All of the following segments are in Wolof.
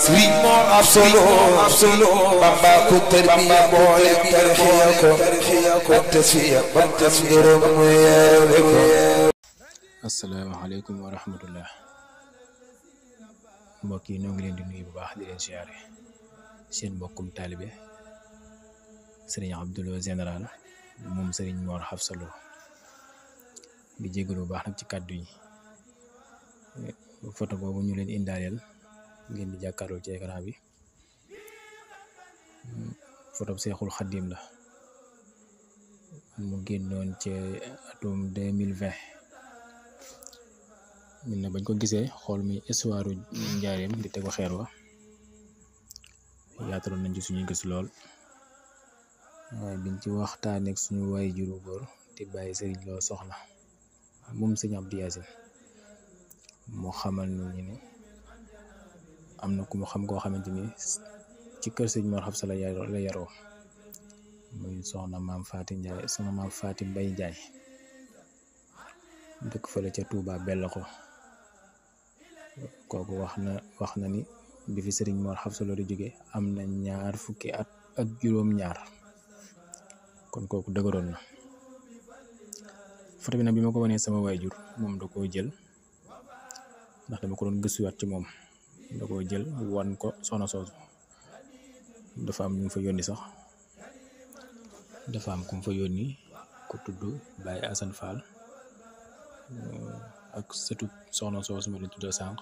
Sëriñ Mor Absolu Bamba ku tarbiya boole tarxiya ko ak tasfiya bam tas ngërëm mu yeewe ko. asalaamaaleykum wa rahmatullah. mbokk yi ñoo ngi leen di nuyu bu baax di leen siyaare seen mbokkum taalibe sëriñ Abdou Lo général moom sëriñ Mor Absolu di jégalu bu baax nag ci kàddu yi. photo boobu ñu leen indaaleel ngeen di jàkkaarloo ci écran bi photo Seexul Xaddim la mu génnoon ci atum 2020. ñun na bañ ko gisee xool mi histoire njaareem di tegu xeer wa yaataloon nañ ci suñuy gis lool, waaye biñ ci waxtaanee ak suñu waay juru góor di bàyyi sëriñ Lo soxna moom sëñ Abdou Yacine moo xamal ni ne am na ku mu xam koo xamante ni ci kër sëñ Mor Absolu la yaroo muy soxna maam Faati Njaay soxna maam Faati Mbay Njaay dëkk fële ca Touba bell ko. kooku wax na ni bi fi sëriñ Mor Absolu di jóge am na 20 fukki at ak juróom-ñaar, kon kooku dëgëroon na. foto bi nag bi ma ko wanee sama waajur moom da koo jël ndax dama ko doon gëstuwaat ci moom, da koo jël wan ko soxna soosu. dafa am ñu fa yónni sax dafa am ku mu fa yónni ku tudd Baye Assane Fall ak sëtu soxna soosu ma leen tudd sànq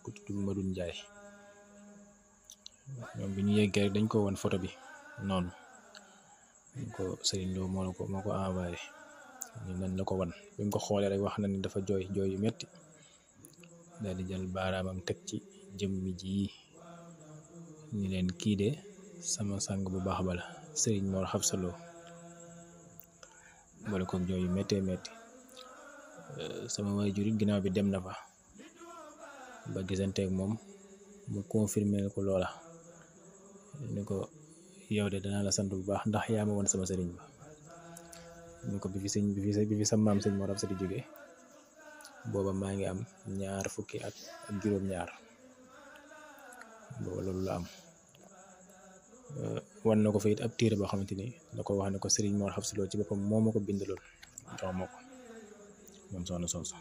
ku tudd Madou Ndiaye. ñoom bi ñu yeggee rek dañ ko won photo bi noonu ko Serigne Lo moo ko envoyé ñu nañ la ko wan. bi mu ko xoolee rek wax na ni dafa jooy yu metti daal di jël baaraamam teg ci jëmmi ji ñu leen kii de sama sang bu baax bala Serigne Mor Absolu boole koog jooy yu méttee métti. sama waajur it ginnaaw bi dem na fa ba gisanteeg moom mu confirmer ko loola ni ko yow de danaa la sant bu baax ndax yaa ma woon sama sëriñ ba. ni ko bi fi sa maam sëñ Mor Absolu jóge booba maa ngi am 20 fukki at ak juróom-ñaar booba loolu la am. wan na ko fa it ab téere boo xamante ni da ko wax ne ko sëriñ Mor Absolu ci boppam moo ma ko bindaloon jox ma ko moom soxna soosu.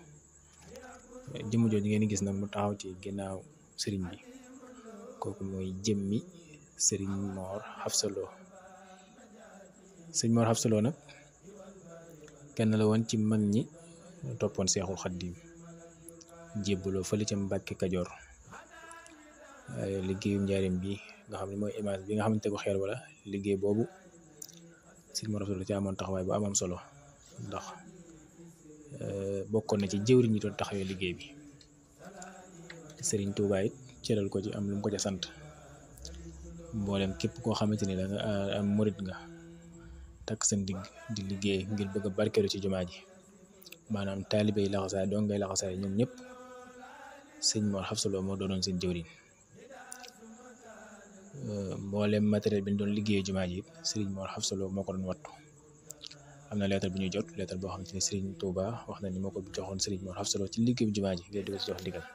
jëmm jooju ngeen gis nag mu taxaw ci ginnaaw sëriñ bi kooku mooy jëmmi sëriñ Mor Absolu. sëriñ Mor Absolu nag kenn la woon ci mag ñi toppoon Seexul Xaddim jébbaloo fële ca Mbàkke Kajoor. waaye liggéeyu njaarim bi nga xam ne mooy image bi nga xamante ko xeer wala liggéey boobu sëriñ Mor Absolu ci amoon taxawaay bu amoon solo ndax bokkoon na ci jëwriñ ñi doon taxawee liggéey bi. sëriñ Tuubaa it cëral ko ci am lu mu ko ca sant. mboolem képp koo xamante ni da nga am murit nga takk seen digg di liggéey ngir bëgg a barkeelu ci jumaa ji, maanaam taalibe yi laxasaay doo ngay laxasaay ñoom ñëpp sëñ Mor Absolu moo doonoon seen jëwriñ. mboolem matériel bi ñu doon liggéey jumaa ji it sëriñ Mor Absolu moo ko doon wattu. am na lettre bu ñuy jot lettre boo xamante ni Serigne Touba wax na ni moo ko joxoon Serigne Mor Absolu ci liggéeyu jumaa ji ngir di ko ci jox ndigal.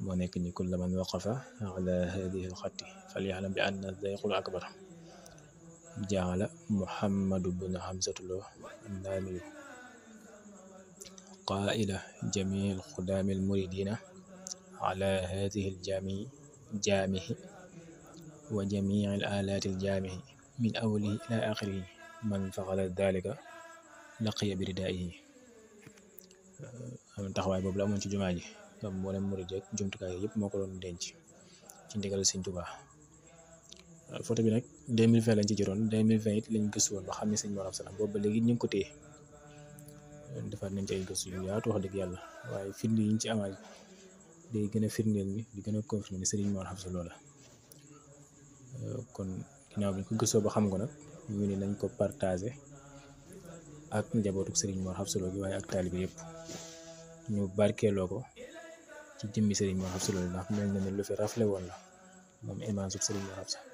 moo nekk ni kulla man waqafa ala hadihi alxatti falyaxlam bi anna dayqul akbar jaala Muhammadu bnu Hamsatu Lo andaamiyu qaila jamii alxudaami almuridina ala hadihi aljaamihi wa jamii alaati aljaamihi min awalihi ila axirihi man faxala dalika laqiya bi ridaa'ihi. am taxawaay boobu la amoon ci jumaa ji nga mboolem murid ak jumtukaay yëpp moo ko doon denc ci ndigal Sëñ Tuubaa. photo bi nag 2020 lañ ci jotoon 2020 it lañ gëstu woon ba xam ne Sëñ Mor Absolu boobu ba léegi ñu ngi ko téye defaat nañ ci ay gëstu yu yaatu wax dëgg yàlla, waaye firnde yi ñu ci amaat day gën a firndeel ni di gën a confirmer ni Sëriñ Mor Absolu la. kon ginnaaw bi ñu ko gëstoo ba xam ko nag ñu ne nañ ko partagé ak njabootu Serigne Mor Absolu gi waaye ak taalibe yëpp ñu barkeeloo ko ci jëmmi Serigne Mor Absolu ndax mel na ne lu fi rafle woon la moom image su Serigne Mor Absolu.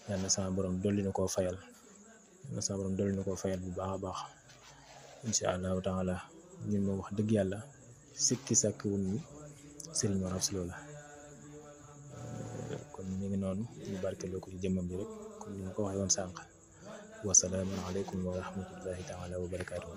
yal na sama borom dolli na koo fayal bu baax a baax incha allahu taala. ñun moom wax dëgg yàlla sikki sàkk wun ni Serigne Mor Absolu la. noonu ñu barkeloo ko ci jëmmam bi rek comme ni ma ko waxee woon sànq wasalaamu aleykum wa rahmatullahi taala wa barakaatuhu